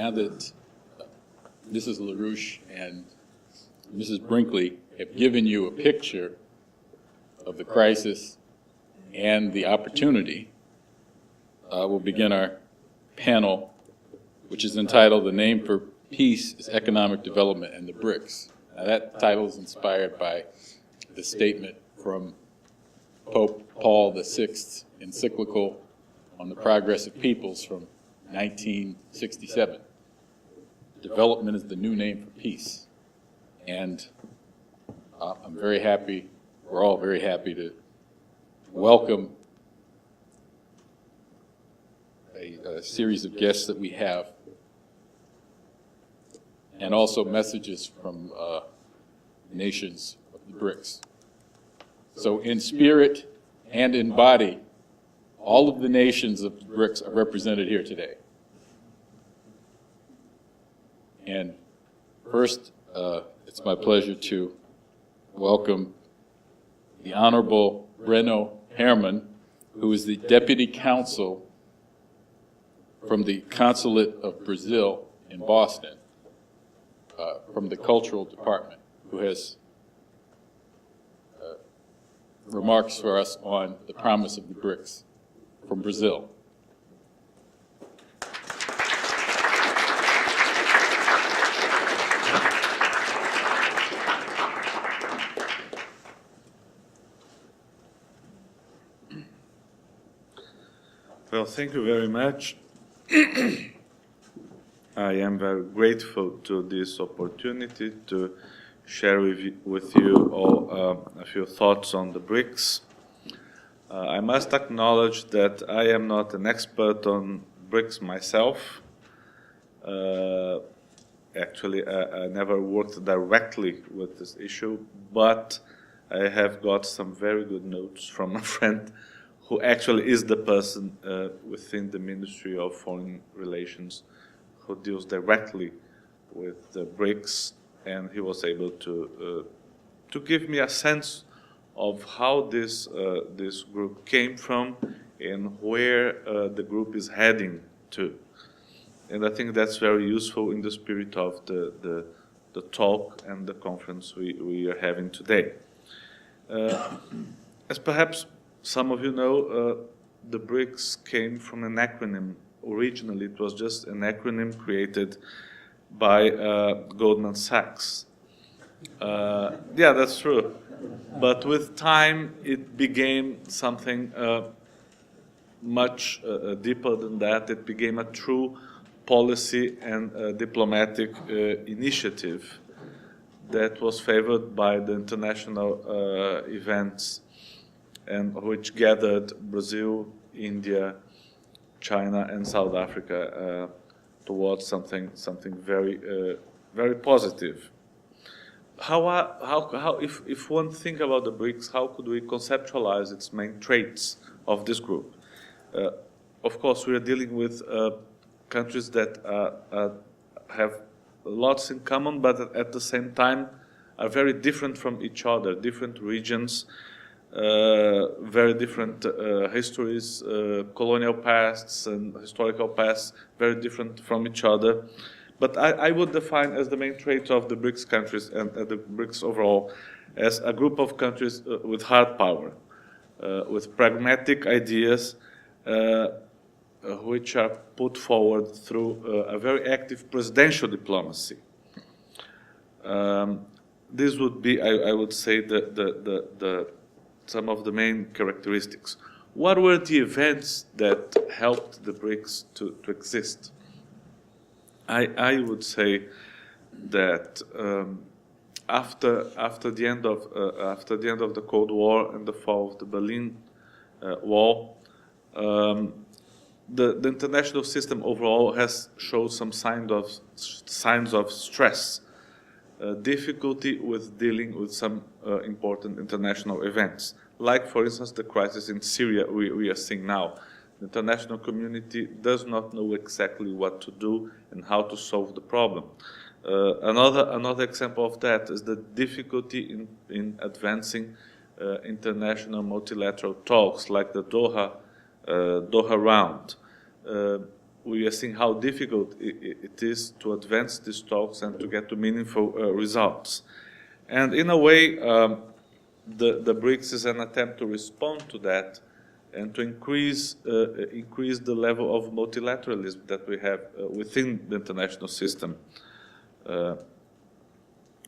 now that Mrs. LaRouche and Mrs. Brinkley have given you a picture of the crisis and the opportunity, we'll begin our panel, which is entitled "The Name for Peace is Economic Development and the BRICS." Now, that title is inspired by the statement from Pope Paul VI's encyclical on the progress of peoples from 1967. Development is the new name for peace. And I'm very happy, we're all very happy to welcome a series of guests that we have, and also messages from nations of the BRICS. So in spirit and in body, all of the nations of the BRICS are represented here today. And first, it's my pleasure to welcome the Honorable Breno Hermann, who is the Deputy Consul from the Consulate of Brazil in Boston, from the Cultural Department, who has remarks for us on the promise of the BRICS from Brazil. Well, thank you very much. I am very grateful to this opportunity to share with you all a few thoughts on the BRICS. I must acknowledge that I am not an expert on BRICS myself. Actually, I never worked directly with this issue, but I have got some very good notes from a friend who actually is the person within the Ministry of Foreign Relations who deals directly with the BRICS, and he was able to give me a sense of how this group came from and where the group is heading to. And I think that's very useful in the spirit of the talk and the conference we are having today. As perhaps some of you know, the BRICS came from an acronym. Originally, it was just an acronym created by Goldman Sachs. Yeah, that's true. But with time, it became something much deeper than that. It became a true policy and diplomatic initiative that was favored by the international events, and which gathered Brazil, India, China, and South Africa towards something very very positive. If one think about the BRICS, how could we conceptualize its main traits of this group? Of course, we are dealing with countries that have lots in common, but at the same time are very different from each other. Different regions, very different histories, colonial pasts and historical pasts, very different from each other. But I would define as the main trait of the BRICS countries and the BRICS overall as a group of countries with hard power, with pragmatic ideas, which are put forward through a very active presidential diplomacy. This would be, I would say, some of the main characteristics. What were the events that helped the BRICS to exist? I would say that after the end of the Cold War and the fall of the Berlin Wall, the international system overall has showed some signs of stress, difficulty with dealing with some important international events, like, for instance, the crisis in Syria we are seeing now. The international community does not know exactly what to do and how to solve the problem. Another example of that is the difficulty in advancing international multilateral talks, like the Doha round. we are seeing how difficult it is to advance these talks and to get to meaningful results. And in a way, the BRICS is an attempt to respond to that and to increase the level of multilateralism that we have within the international system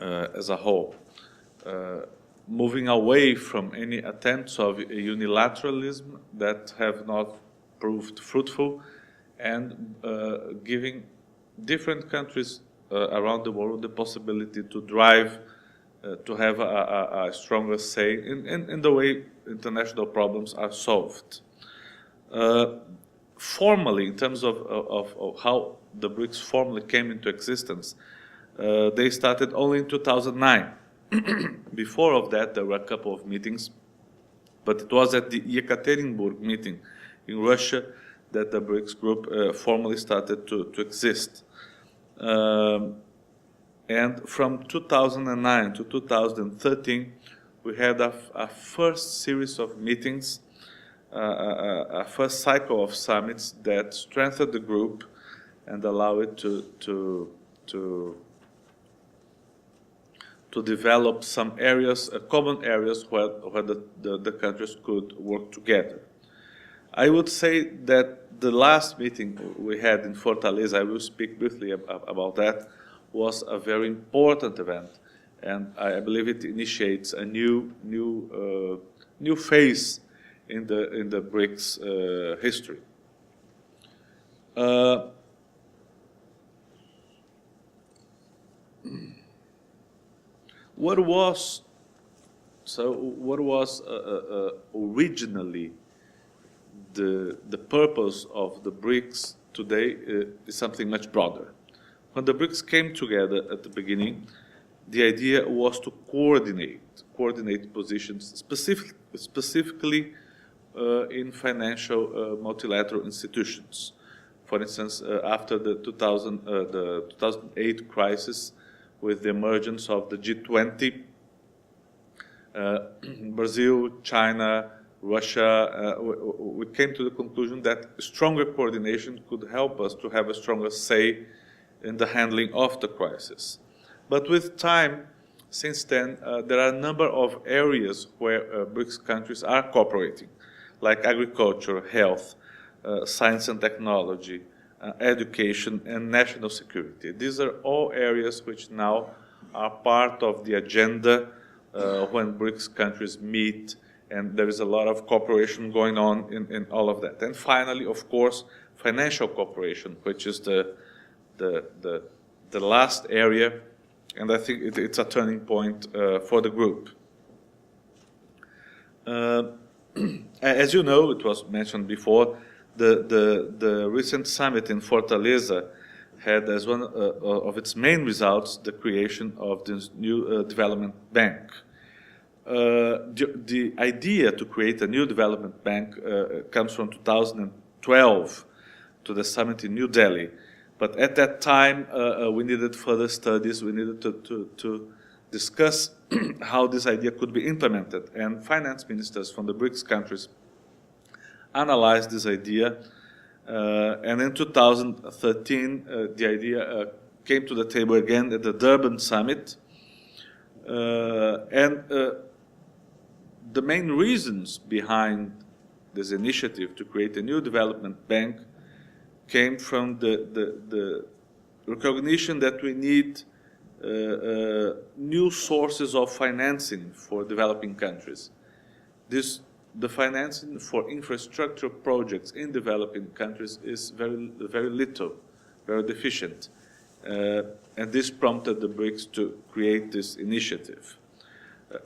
as a whole, moving away from any attempts of unilateralism that have not proved fruitful, and giving different countries around the world the possibility to drive, to have a stronger say in the way international problems are solved. Formally, in terms of how the BRICS formally came into existence, they started only in 2009. Before of that, there were a couple of meetings, but it was at the Yekaterinburg meeting in Russia that the BRICS group formally started to exist. And from 2009 to 2013, we had a first series of meetings, a first cycle of summits that strengthened the group and allowed it to develop some areas, common areas where the countries could work together. I would say that the last meeting we had in Fortaleza, I will speak briefly about that, was a very important event, and I believe it initiates a new phase in the BRICS history. What was originally the purpose of the BRICS today is something much broader. When the BRICS came together at the beginning, the idea was to coordinate positions, specifically in financial multilateral institutions. For instance, after the 2008 crisis, with the emergence of the G20, Brazil, China, Russia, we came to the conclusion that stronger coordination could help us to have a stronger say in the handling of the crisis. But with time, since then, there are a number of areas where BRICS countries are cooperating, like agriculture, health, science and technology, education, and national security. These are all areas which now are part of the agenda when BRICS countries meet, and there is a lot of cooperation going on in all of that. And finally, of course, financial cooperation, which is the last area, and I think it's a turning point for the group. As you know, it was mentioned before, the recent summit in Fortaleza had as one of its main results the creation of this new development bank. The idea to create a new development bank comes from 2012 to the summit in New Delhi. But at that time, we needed further studies. We needed to discuss how this idea could be implemented. And finance ministers from the BRICS countries analyzed this idea. And in 2013, the idea came to the table again at the Durban summit. The main reasons behind this initiative to create a new development bank came from the recognition that we need new sources of financing for developing countries. The financing for infrastructure projects in developing countries is very little, very deficient. And this prompted the BRICS to create this initiative.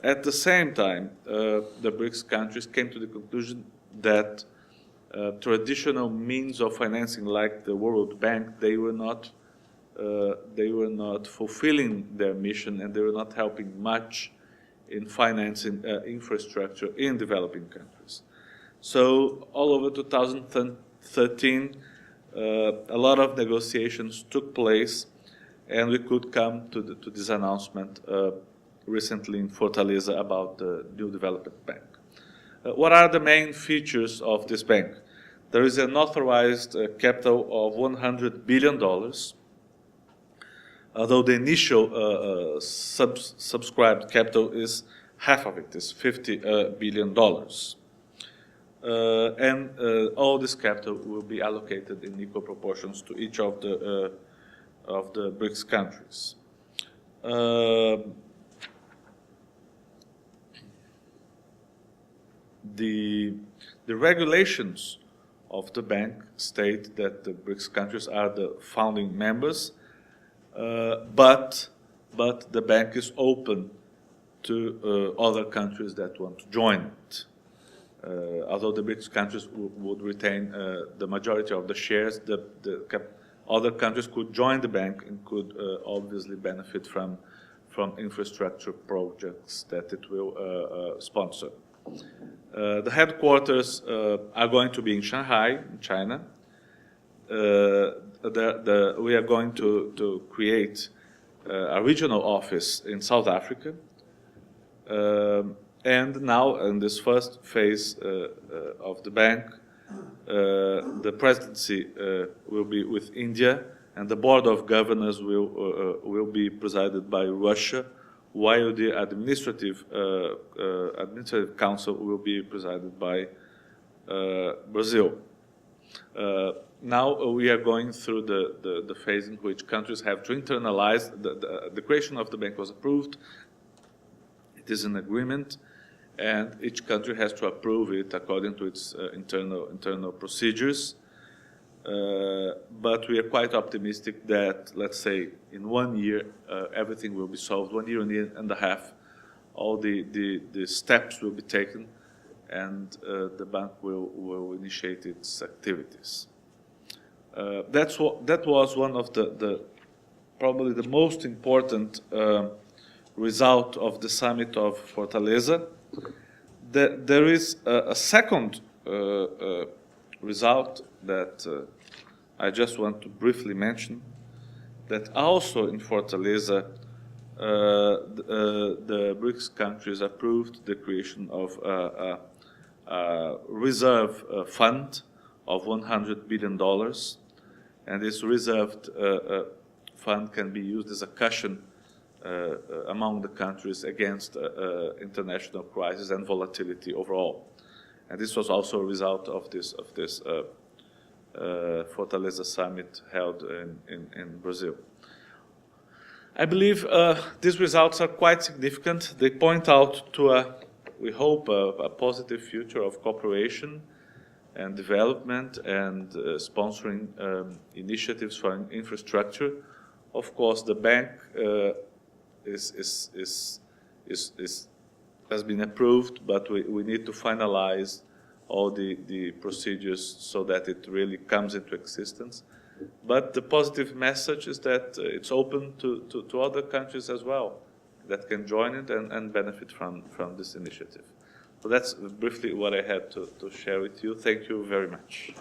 At the same time, the BRICS countries came to the conclusion that traditional means of financing, like the World Bank, they were not fulfilling their mission, and they were not helping much in financing infrastructure in developing countries. So all over 2013, a lot of negotiations took place, and we could come to this announcement recently in Fortaleza about the new development bank. What are the main features of this bank? There is an authorized capital of $100 billion, although the initial subscribed capital is half of it, is $50 billion. And all this capital will be allocated in equal proportions to each of the BRICS countries. The regulations of the bank state that the BRICS countries are the founding members, but the bank is open to other countries that want to join it. Although the BRICS countries would retain the majority of the shares, other countries could join the bank and could obviously benefit from infrastructure projects that it will sponsor. The headquarters are going to be in Shanghai, in China. We are going to create a regional office in South Africa. And now, in this first phase of the bank, the presidency will be with India, and the board of governors will be presided by Russia, while the administrative council will be presided by Brazil. Now we are going through the phase in which countries have to internalize. The creation of the bank was approved. It is an agreement, and each country has to approve it according to its internal procedures. But we are quite optimistic that, let's say, in 1 year, everything will be solved. 1 year and a half, all the steps will be taken, and the bank will initiate its activities. That was one of the probably the most important result of the summit of Fortaleza. There is a second result that I just want to briefly mention, that also in Fortaleza, the BRICS countries approved the creation of a reserve fund of $100 billion, and this reserved fund can be used as a cushion among the countries against international crisis and volatility overall. And this was also a result of this Fortaleza summit held in Brazil. I believe these results are quite significant. They point out to we hope, a positive future of cooperation and development and sponsoring initiatives for infrastructure. Of course, the bank has been approved, but we need to finalize all the procedures so that it really comes into existence. But the positive message is that it's open to other countries as well that can join it and benefit from this initiative. So that's briefly what I had to share with you. Thank you very much.